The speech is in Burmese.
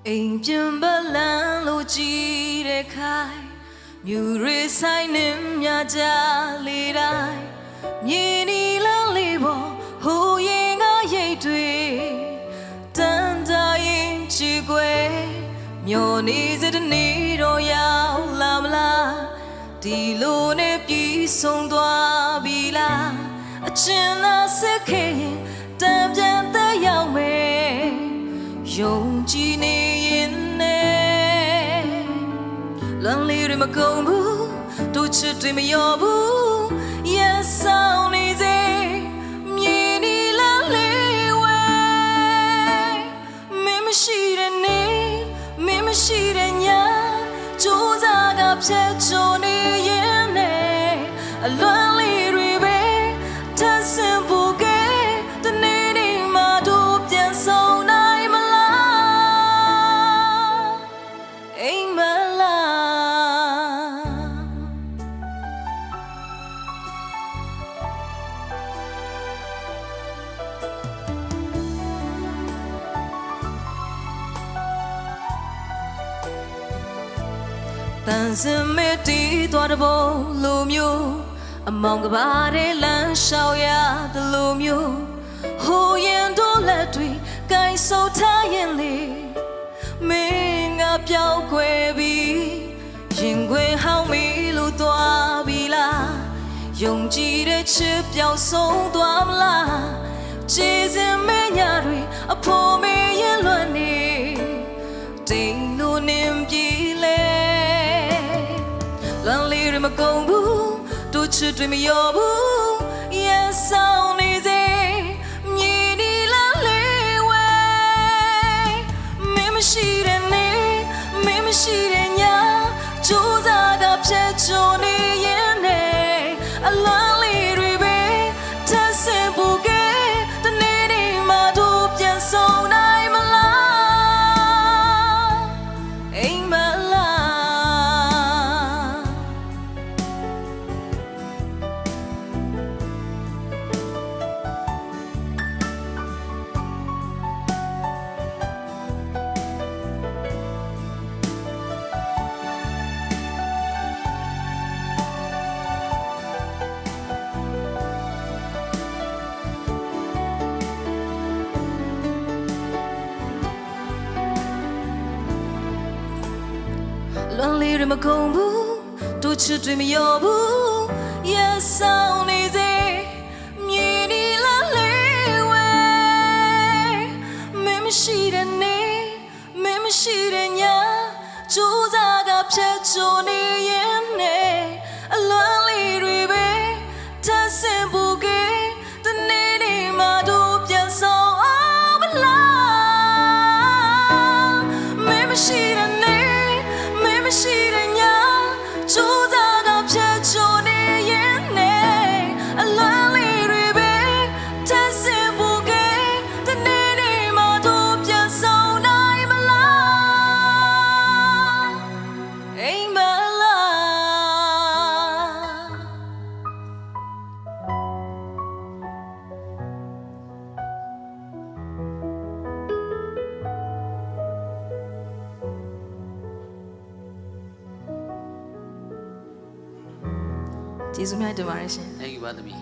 အိမ်ပြန်ပလန်လို့ကြည်တဲ့ခိုင်မြူရီဆိုင်နှင်းမြကြလေတိုင်းမြင်းနီလန်းလေးပေါ်ဟိုရင်ကရိတ်တွေတန်တာရင်ချီကွယ်မျောနေစတဲ့နေ့တော့ရောက်လာမလားဒီလိုနဲ့ပြီးဆုံးသွားပြီလားအချင်းသာစစ်ခဲ့ရင်တံပြန်သက်ရောက်မယ်ယုံကြည်နေရင်နဲ့လမ်းလေးတွေမကုန်ဘူးတို့ချစ်တွေမလျော့ဘူးရက်ဆောင်နေစေမြင်နီလမ်းလေးဝဲမင်းမရှိတဲ့နေ့မင်းမရှိတဲ့ညကြိုးစားကဖြတ်ချိုးနေရင်နဲ့အလွမ်းလေးတွေပဲထပ်ဆင်ဖို့ကဲတနေ့နေ့မှတို့ပြန်ဆောင်နိုင်မလားအိမ်မလားတန်စင်မဲတီးသွားတဲ့ဘုံလိုမျိုးအမောင်ကပါတဲ့လမ်းလျှောက်ရသလိုမျိုးဟိုရင်တို့လက်တွေကိုင်ဆိုထားရင်လေမင်းငါပြောင်းခွဲပြီးရင်ခွင်ဟောင်းမီလို့သွားပြီလားယုံကြည်တဲ့ချစ်ပြောင်းဆုံးသွားမလားခြေစင်မညတွေအဖို့မေးရင်လွတ်နေတိမ်လို့နင်းပြီလေလမ်းလေးတွေမကုန်ဘူးတို့ချစ်တွေမလျော့ဘူးရက်ဆောင်နေစေမြည်နီလမ်းလေးဝဲမင်းမရှိတဲ့နေ့မင်းမရှိတဲ့ညကြိုးစားကဖြတ်ချိုးနေရင်နဲ့အလန်းလေးတွေပဲထပ်ဆင်ဖို့ကဲတနေ့နေ့မှတို့ပြန်ဆောင်နိုင်မလားအိမ်မလွန်လေးတွေမကုန်ဘူးတို့ချစ်တွေမလျော့ဘူးရက်ဆောင်နေစေမြည်နီလမ်းလေးဝဲမင်းမရှိတဲ့နေ့မင်းမရှိတဲ့ညကြိုးစားကဖြတ်ချိုးနေရင်နဲ့အလွမ်းလေးတွေပဲထပ်ဆင်ဖို့ကဲတနေ့နေ့မှတို့ပြန်ဆောင်အောင်မလားမင်းမရှိတဲ့ရှိတဲ့ညကြိုးစားကဖြတ်ချိုးနေရင်နဲ့အလန်းလေးတွေပဲထပ်ဆင်ဖို့ကဲတနေ့နေ့မှတို့ပြန်ဆောင်နိုင်မလားအိမ်မကျေးဇူးများတင်ပါတယ်ရှင် Thank you ပါသမီး